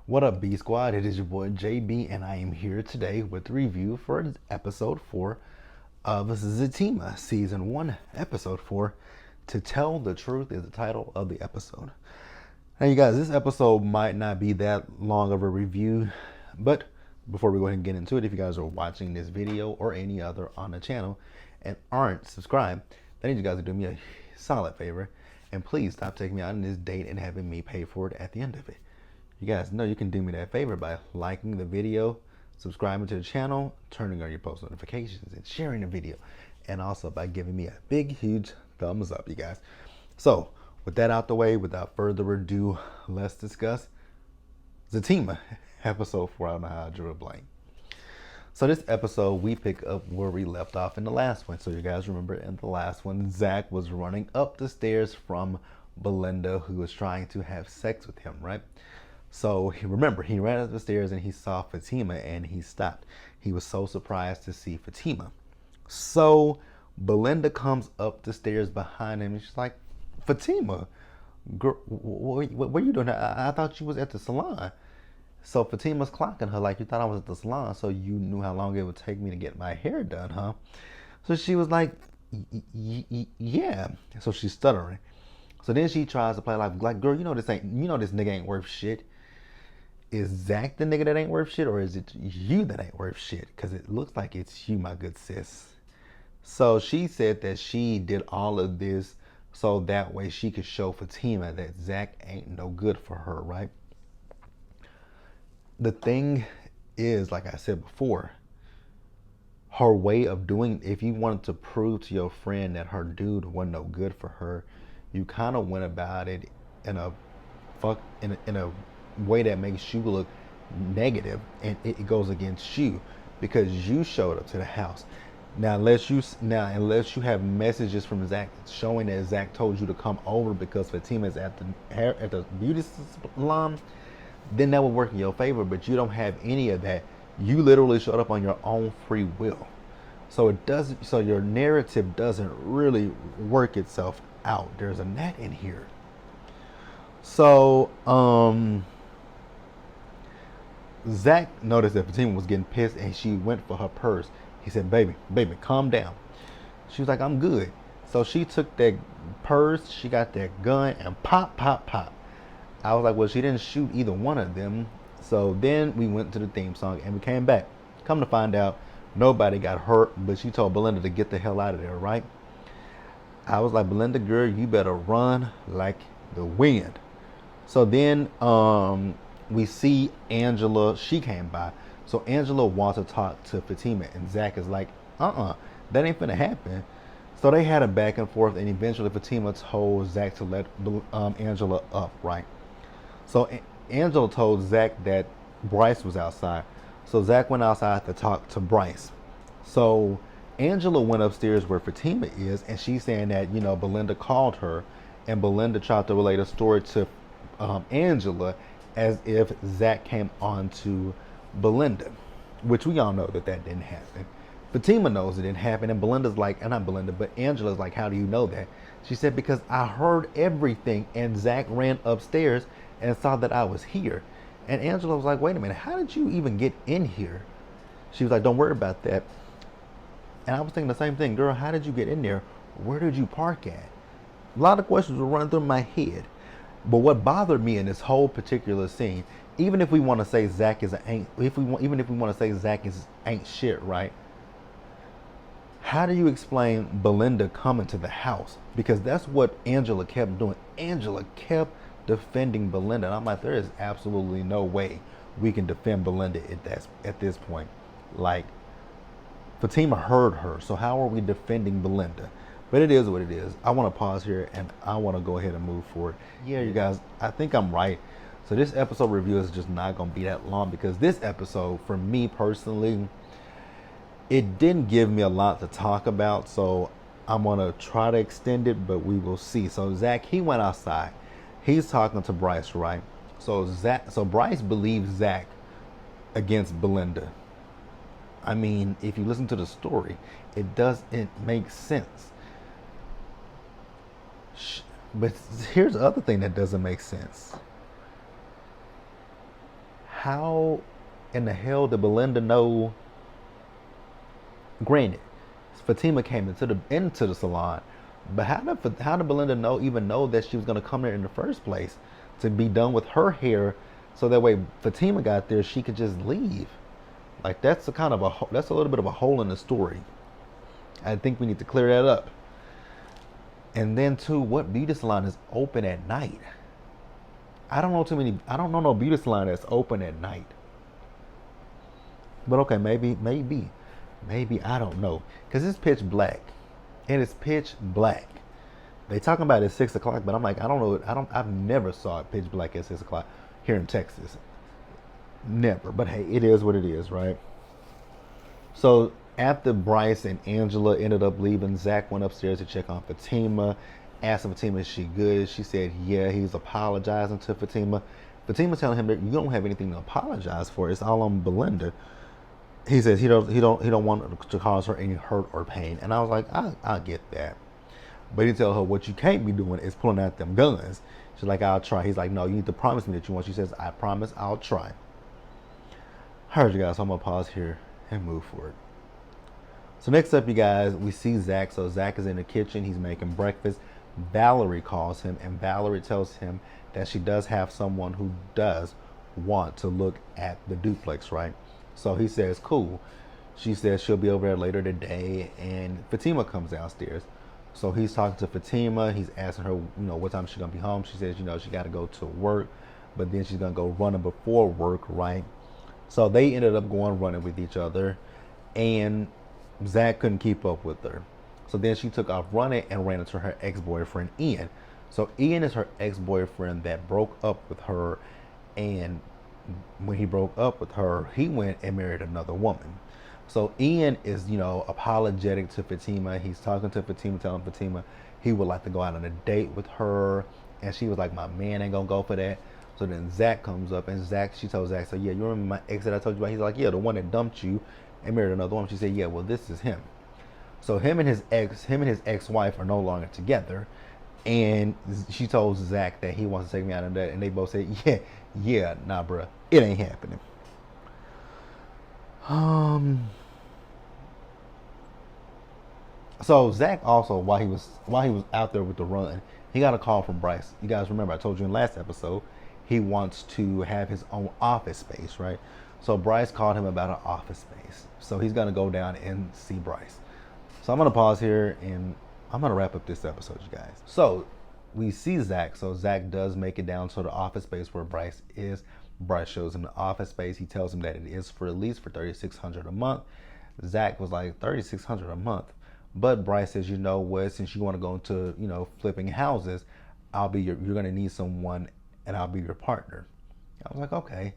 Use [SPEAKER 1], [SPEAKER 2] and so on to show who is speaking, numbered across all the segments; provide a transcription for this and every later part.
[SPEAKER 1] What up, B Squad? It is your boy JB, and I am here today with the review for episode 4 of Zatima, season 1, episode 4. To Tell the Truth is the title of the episode. Now, you guys, this episode might not be that long of a review, but before we go ahead and get into it, if you guys are watching this video or any other on the channel and aren't subscribed, I need you guys to do me a solid favor and please stop taking me out on this date and having me pay for it at the end of it. You guys know you can do me that favor by liking the video, subscribing to the channel, turning on your post notifications, and sharing the video. And also by giving me a big, huge thumbs up, you guys. So, with that out the way, without further ado, let's discuss Zatima, episode 4. I don't know how I drew a blank. So this episode, we pick up where we left off in the last one. So you guys remember in the last one, Zach was running up the stairs from Belinda, who was trying to have sex with him, right? So he ran up the stairs and he saw Fatima and he stopped. He was so surprised to see Fatima. So Belinda comes up the stairs behind him and she's like, Fatima, girl, what are you doing? I thought you was at the salon. So Fatima's clocking her like, you thought I was at the salon, so you knew how long it would take me to get my hair done, huh? So she was like, yeah. So she's stuttering. So then she tries to play like, girl, you know this nigga ain't worth shit. Is Zach the nigga that ain't worth shit, or is it you that ain't worth shit? Because it looks like it's you, my good sis. So she said that she did all of this so that way she could show Fatima that Zach ain't no good for her, right? The thing is, like I said before, her way of doing, if you wanted to prove to your friend that her dude wasn't no good for her, you kind of went about it in a way that makes you look negative, and it goes against you because you showed up to the house. Now, unless you have messages from Zach showing that Zach told you to come over because Fatima's at the beauty salon, then that would work in your favor. But you don't have any of that. You literally showed up on your own free will. So it doesn't. So your narrative doesn't really work itself out. There's a net in here. So Zach noticed that Fatima was getting pissed and she went for her purse. He said, baby, calm down. She was like, I'm good. So she took that purse, she got that gun, and pop. I was like, well, she didn't shoot either one of them. So then we went to the theme song and we came back. Come to find out, nobody got hurt, but she told Belinda to get the hell out of there, right? I was like, Belinda, girl, you better run like the wind. So then we see Angela. She came by. So Angela wants to talk to Fatima, and Zach is like, that ain't finna happen. So they had a back and forth, and eventually Fatima told Zach to let Angela up, right? So Angela told Zach that Bryce was outside. So Zach went outside to talk to Bryce. So Angela went upstairs where Fatima is, and she's saying that, Belinda called her, and Belinda tried to relate a story to Angela as if Zach came on to Belinda, which we all know that didn't happen. Fatima knows it didn't happen, and Belinda's like, and not Belinda, but Angela's like, how do you know that? She said, because I heard everything, and Zach ran upstairs and saw that I was here. And Angela was like, wait a minute, how did you even get in here? She was like, don't worry about that. And I was thinking the same thing, girl, how did you get in there? Where did you park at? A lot of questions were running through my head. But what bothered me in this whole particular scene, even if we want to say Zach is even if we want to say Zach ain't shit, right? How do you explain Belinda coming to the house? Because that's what Angela kept doing. Angela kept defending Belinda. And I'm like, there is absolutely no way we can defend Belinda at this point. Like, Fatima heard her, so how are we defending Belinda? But it is what it is. I want to pause here and I want to go ahead and move forward. Yeah, you guys, I think I'm right. So this episode review is just not going to be that long because this episode, for me personally, it didn't give me a lot to talk about. So I'm going to try to extend it, but we will see. So Zach, he went outside. He's talking to Bryce, right? So Bryce believes Zach against Belinda. I mean, if you listen to the story, it makes sense. But here's the other thing that doesn't make sense. how in the hell did Belinda know? Granted, Fatima came into the salon, but how did Belinda know that she was gonna come there in the first place to be done with her hair, so that way Fatima got there, she could just leave. Like that's a little bit of a hole in the story. I think we need to clear that up. And then too, what beauty salon is open at night? I don't know too many. I don't know no beauty salon that's open at night. But okay, maybe I don't know, cause it's pitch black, and it's pitch black. They talking about it at 6 o'clock, but I'm like, I don't know. I've never saw it pitch black at 6 o'clock here in Texas. Never. But hey, it is what it is, right? So after Bryce and Angela ended up leaving, Zach went upstairs to check on Fatima. Asked Fatima, is she good? She said, yeah. He's apologizing to Fatima. Fatima telling him that you don't have anything to apologize for. It's all on Belinda. He says he don't want to cause her any hurt or pain. And I was like, I get that. But he tell her what you can't be doing is pulling out them guns. She's like, I'll try. He's like, no, you need to promise me that you want. She says, I promise I'll try. Heard you guys, so I'm gonna pause here and move forward. So next up, you guys, we see Zach. So Zach is in the kitchen. He's making breakfast. Valerie calls him, and Valerie tells him that she does have someone who does want to look at the duplex, right? So he says, cool. She says she'll be over there later today, and Fatima comes downstairs. So he's talking to Fatima. He's asking her, what time she's gonna be home. She says, she got to go to work, but then she's gonna go running before work, right? So they ended up going running with each other, and Zach couldn't keep up with her. So then she took off running and ran into her ex-boyfriend, Ian. So Ian is her ex-boyfriend that broke up with her, and when he broke up with her, he went and married another woman. So Ian is, apologetic to Fatima. He's talking to Fatima, telling Fatima he would like to go out on a date with her. And she was like, my man ain't gonna go for that. So then Zach comes up, and she told Zach, so yeah, you remember my ex that I told you about? He's like, yeah, the one that dumped you and married another woman. She said, yeah, well, this is him. So him and his ex-wife are no longer together. And she told Zach that he wants to take me out on that. And they both said, yeah, nah, bruh, it ain't happening. So Zach also, while he was out there with the run, he got a call from Bryce. You guys remember I told you in last episode, he wants to have his own office space, right? So Bryce called him about an office space. So he's gonna go down and see Bryce. So I'm gonna pause here and I'm gonna wrap up this episode, you guys. So we see Zach. So Zach does make it down to the office space where Bryce is. Bryce shows him the office space. He tells him that it is for at least for $3,600 a month. Zach was like, $3,600 a month. But Bryce says, you know what, since you want to go into, flipping houses, you're gonna need someone and I'll be your partner. I was like, okay,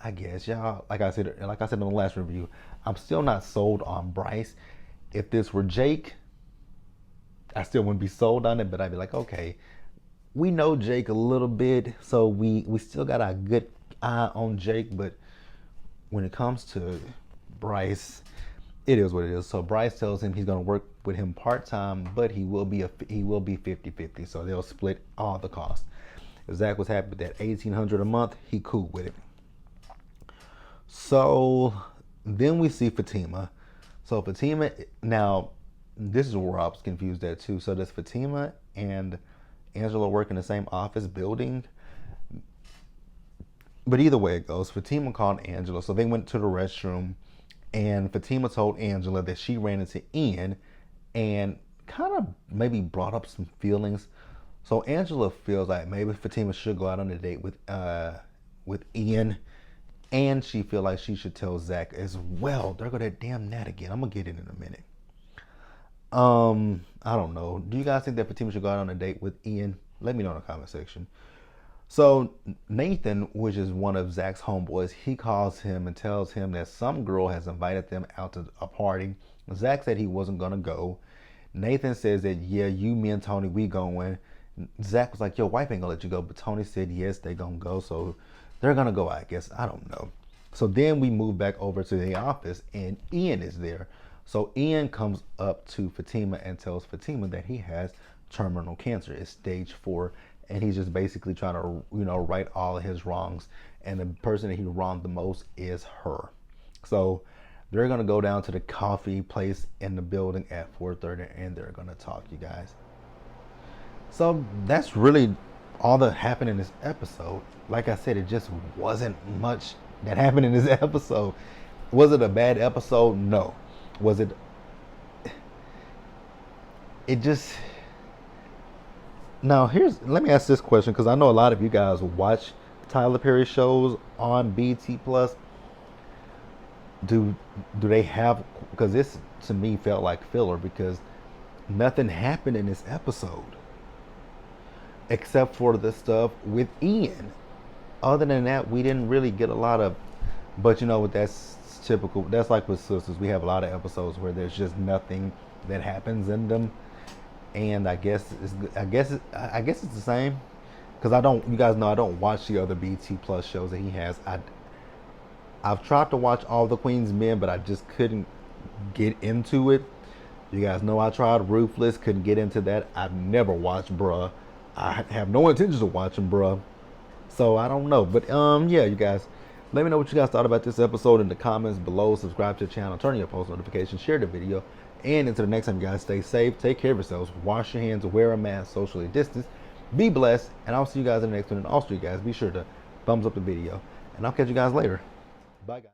[SPEAKER 1] I guess y'all, like I said in the last review, I'm still not sold on Bryce. If this were Jake, I still wouldn't be sold on it, but I'd be like, okay, we know Jake a little bit, so we still got a good eye on Jake, but when it comes to Bryce, it is what it is. So Bryce tells him he's going to work with him part-time, but he will be 50-50, so they'll split all the costs. Zach was happy with that $1,800 a month. He cool with it. So then we see Fatima. So Fatima, now this is where I was confused at too. So does Fatima and Angela work in the same office building? But either way it goes, Fatima called Angela. So they went to the restroom, and Fatima told Angela that she ran into Ian and kind of maybe brought up some feelings. So Angela feels like maybe Fatima should go out on a date with Ian, and she feel like she should tell Zach as well. There go that damn Nat again. I'm gonna get it in a minute. I don't know. Do you guys think that Fatima should go out on a date with Ian? Let me know in the comment section. So Nathan, which is one of Zach's homeboys, he calls him and tells him that some girl has invited them out to a party. Zach said he wasn't gonna go. Nathan says that, yeah, you, me, and Tony, we going. Zach was like, your wife ain't gonna let you go. But Tony said, yes, they gonna go. So they're gonna go, I guess. I don't know. So then we move back over to the office, and Ian is there. So Ian comes up to Fatima and tells Fatima that he has terminal cancer. It's stage 4. And he's just basically trying to, right all of his wrongs and the person that he wronged the most is her. So they're gonna go down to the coffee place in the building at 4:30, and they're gonna talk, you guys. So that's really all that happened in this episode. Like I said, it just wasn't much that happened in this episode. Was it a bad episode? No. Was it? It just. Now let me ask this question, because I know a lot of you guys watch Tyler Perry shows on BT Plus. Do they have? Because this to me felt like filler, because nothing happened in this episode except for the stuff with Ian. Other than that, we didn't really get a lot of. But you know what? That's typical. That's like with Sisters. We have a lot of episodes where there's just nothing that happens in them, and I guess it's the same. Because I don't. You guys know I don't watch the other BT Plus shows that he has. I've tried to watch all the Queen's Men, but I just couldn't get into it. You guys know I tried Ruthless, couldn't get into that. I've never watched Bruh. I have no intentions of watching Bruh. So I don't know. But yeah, you guys, let me know what you guys thought about this episode in the comments below. Subscribe to the channel, turn on your post notifications, share the video. And until the next time, you guys, stay safe, take care of yourselves, wash your hands, wear a mask, socially distance, be blessed, and I'll see you guys in the next one. And also, you guys, be sure to thumbs up the video. And I'll catch you guys later. Bye, guys.